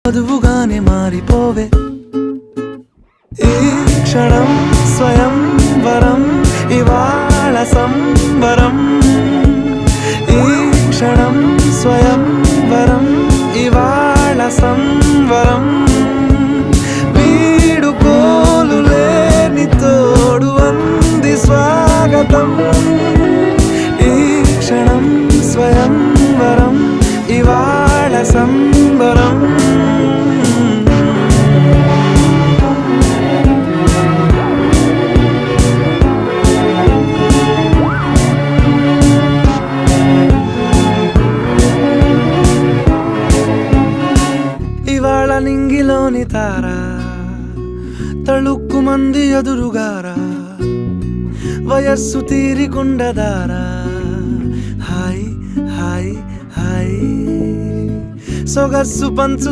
వధువుగానే మారిపోవే ఈ క్షణం స్వయం వరం ఇవాళ సంబరం ఈ క్షణం స్వయం వరం ఇవాళ సంవరం వీడుకోలు లేని తోడు అంది స్వాగతం ఈ క్షణం స్వయం వరం ఇవాళ సంబరం ఇవాళ నింగిలోని తారా తళుక్కు మంది ఎదురుగారా వయస్సు తీరికుండదారా హాయ్ హాయ్ హాయ్ సొగస్సు పంచుతూ